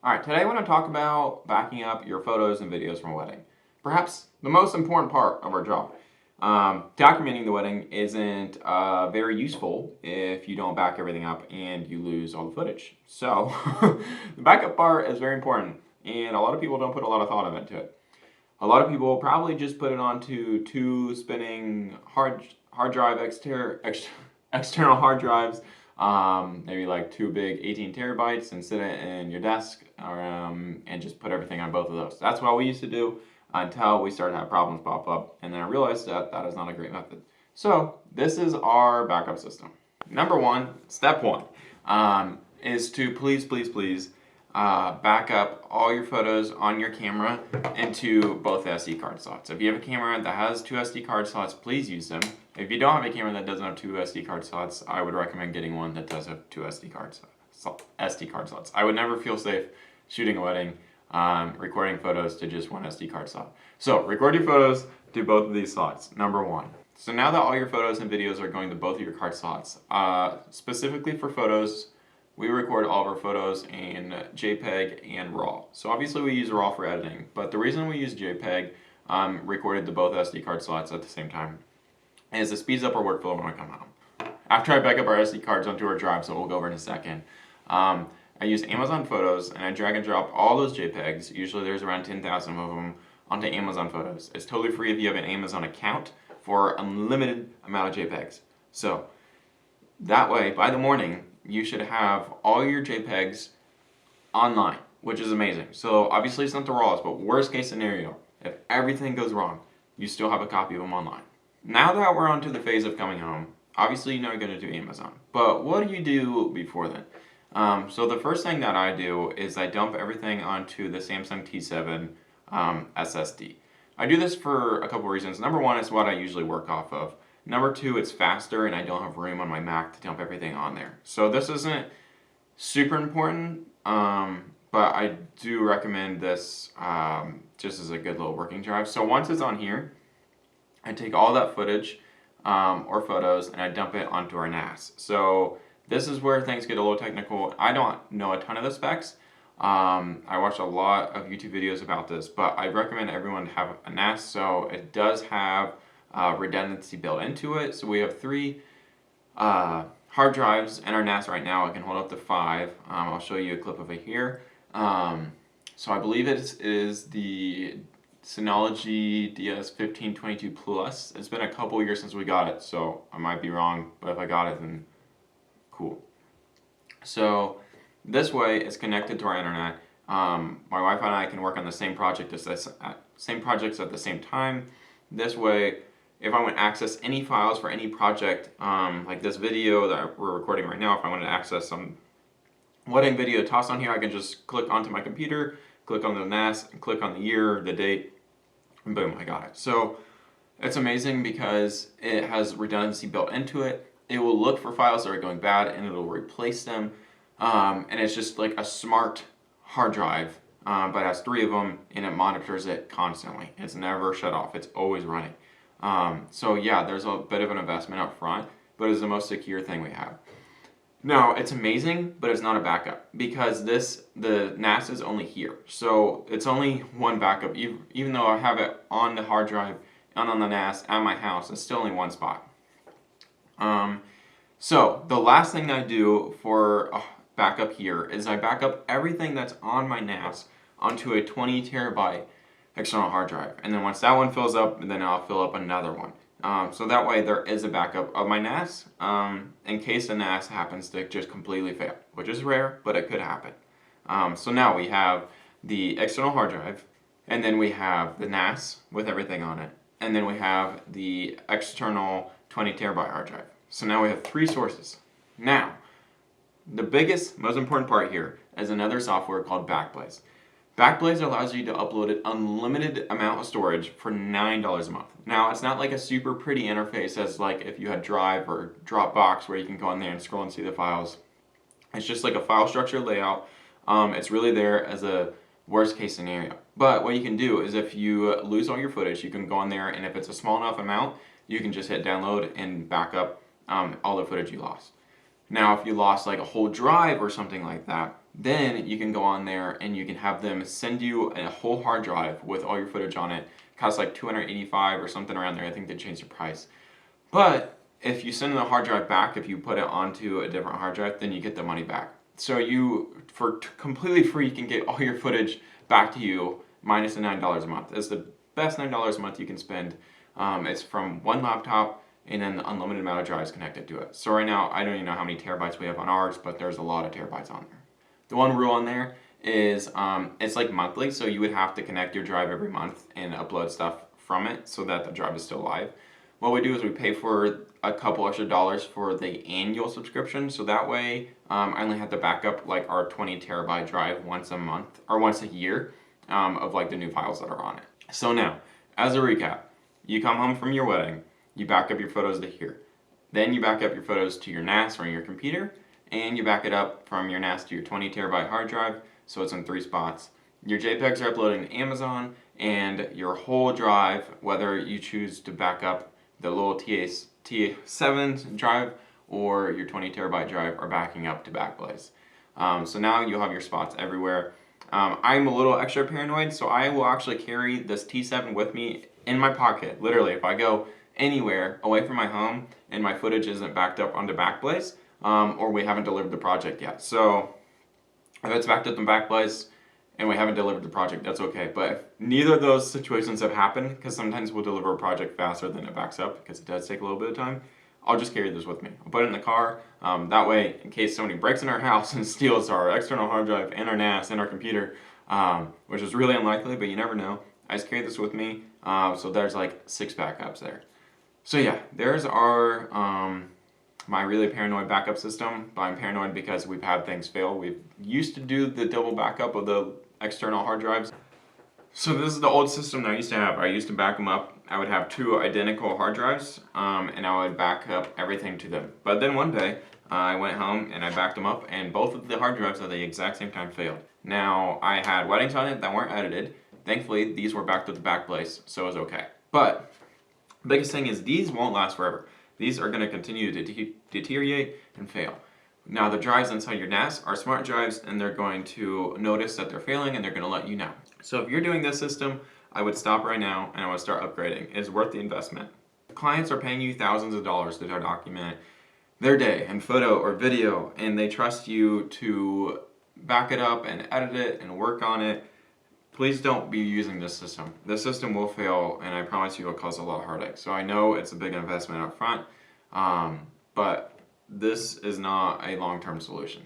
Alright, today I want to talk about backing up your photos and videos from a wedding. Perhaps the most important part of our job. Documenting the wedding isn't very useful if you don't back everything up and you lose all the footage. So, the backup part is very important, and a lot of people don't put a lot of thought into it. A lot of people probably just put it onto two spinning hard drive external hard drives, maybe like two big 18 terabytes, and sit it in your desk, and just put everything on both of those. That's what we used to do until we started to have problems pop up, and then I realized that that is not a great method. So this is our backup system. Number one, step one, is to please back up all your photos on your camera into both SD card slots. If you have a camera that has two SD card slots, please use them. If you don't have a camera that doesn't have two SD card slots, I would recommend getting one that does have two SD card slots. I would never feel safe shooting a wedding, recording photos to just one SD card slot. So record your photos to both of these slots, number one. So now that all your photos and videos are going to both of your card slots, specifically for photos, we record all of our photos in JPEG and RAW. So obviously we use RAW for editing, but the reason we use JPEG recorded to both SD card slots at the same time is it speeds up our workflow when we come home. After I back up our SD cards onto our drive, so we'll go over in a second, I use Amazon Photos and I drag and drop all those JPEGs, usually there's around 10,000 of them, onto Amazon Photos. It's totally free if you have an Amazon account for unlimited amount of JPEGs. So that way, by the morning, you should have all your JPEGs online, which is amazing. So obviously it's not the rawest, but worst case scenario, if everything goes wrong, you still have a copy of them online. Now that we're onto the phase of coming home, obviously you know you're going to do Amazon. But what do you do before then? So the first thing that I do is I dump everything onto the Samsung T7 SSD. I do this for a couple reasons. Number one, it's what I usually work off of. Number two, it's faster and I don't have room on my Mac to dump everything on there. So this isn't super important, but I do recommend this just as a good little working drive. So once it's on here, I take all that footage or photos and I dump it onto our NAS. So this is where things get a little technical. I don't know a ton of the specs. I watched a lot of YouTube videos about this, but I recommend everyone have a NAS. So it does have redundancy built into it. So we have three hard drives in our NAS right now. It can hold up to 5. I'll show you a clip of it here. So I believe it is the Synology DS1522 Plus. It's been a couple years since we got it, so I might be wrong, but if I got it, then cool. So this way it's connected to our internet. My wife and I can work on the same project same projects at the same time. This way, if I want to access any files for any project, like this video that we're recording right now, if I want to access some wedding video tossed on here, I can just click onto my computer, click on the NAS, and click on the year, the date, and boom, I got it. So it's amazing because it has redundancy built into it. It will look for files that are going bad and it'll replace them. And it's just like a smart hard drive, but it has 3 of them and it monitors it constantly. It's never shut off, it's always running. So yeah, there's a bit of an investment up front, but it's the most secure thing we have. Now, it's amazing, but it's not a backup because the NAS is only here. So it's only one backup. Even though I have it on the hard drive and on the NAS at my house, it's still only one spot. So the last thing I do for backup here is I back up everything that's on my NAS onto a 20 terabyte external hard drive. And then once that one fills up, then I'll fill up another one. So that way there is a backup of my NAS in case the NAS happens to just completely fail, which is rare, but it could happen. So now we have the external hard drive, and then we have the NAS with everything on it, and then we have the external 20 terabyte hard drive. So now we have 3 sources. Now, the biggest, most important part here is another software called Backblaze. Backblaze allows you to upload an unlimited amount of storage for $9 a month. Now, it's not like a super pretty interface as like if you had Drive or Dropbox where you can go in there and scroll and see the files. It's just like a file structure layout. It's really there as a worst case scenario. But what you can do is if you lose all your footage, you can go in there and if it's a small enough amount, you can just hit download and back up all the footage you lost. Now, if you lost like a whole drive or something like that, then you can go on there and you can have them send you a whole hard drive with all your footage on it. It costs like $285 or something around there. I think they changed the price. But if you send the hard drive back, if you put it onto a different hard drive, then you get the money back. So you, for completely free, you can get all your footage back to you minus the $9 a month. It's the best $9 a month you can spend. It's from one laptop and then the unlimited amount of drives connected to it. So right now, I don't even know how many terabytes we have on ours, but there's a lot of terabytes on there. The one rule on there is it's like monthly, so you would have to connect your drive every month and upload stuff from it so that the drive is still live. What we do is we pay for a couple extra dollars for the annual subscription, so that way I only have to back up like our 20 terabyte drive once a month or once a year of like the new files that are on it. So now, as a recap, you come home from your wedding, you back up your photos to here. Then you back up your photos to your NAS or your computer, and you back it up from your NAS to your 20 terabyte hard drive, so it's in 3 spots. Your JPEGs are uploading to Amazon, and your whole drive, whether you choose to back up the little T7 drive or your 20 terabyte drive, are backing up to Backblaze. So now you'll have your spots everywhere. I'm a little extra paranoid, so I will actually carry this T7 with me in my pocket. Literally, if I go anywhere away from my home and my footage isn't backed up onto Backblaze, or we haven't delivered the project yet. So if it's backed up in Backblaze and we haven't delivered the project, that's okay. But if neither of those situations have happened, because sometimes we'll deliver a project faster than it backs up, because it does take a little bit of time, I'll just carry this with me. I'll put it in the car. That way, in case somebody breaks in our house and steals our external hard drive and our NAS and our computer, which is really unlikely, but you never know, I just carry this with me. So there's like 6 backups there. So yeah, there's our my really paranoid backup system. But I'm paranoid because we've had things fail. We used to do the double backup of the external hard drives. So this is the old system that I used to have. I used to back them up. I would have 2 identical hard drives, and I would back up everything to them. But then one day, I went home and I backed them up, and both of the hard drives at the exact same time failed. Now, I had weddings on it that weren't edited. Thankfully, these were backed up to Backblaze, so it was okay. But the biggest thing is these won't last forever. These are going to continue to deteriorate and fail. Now, the drives inside your NAS are smart drives, and they're going to notice that they're failing, and they're going to let you know. So if you're doing this system, I would stop right now and I would start upgrading. It's worth the investment. Clients are paying you thousands of dollars to document their day and photo or video, and they trust you to back it up and edit it and work on it. Please don't be using this system. This system will fail, and I promise you it'll cause a lot of heartache. So I know it's a big investment up front, but this is not a long-term solution.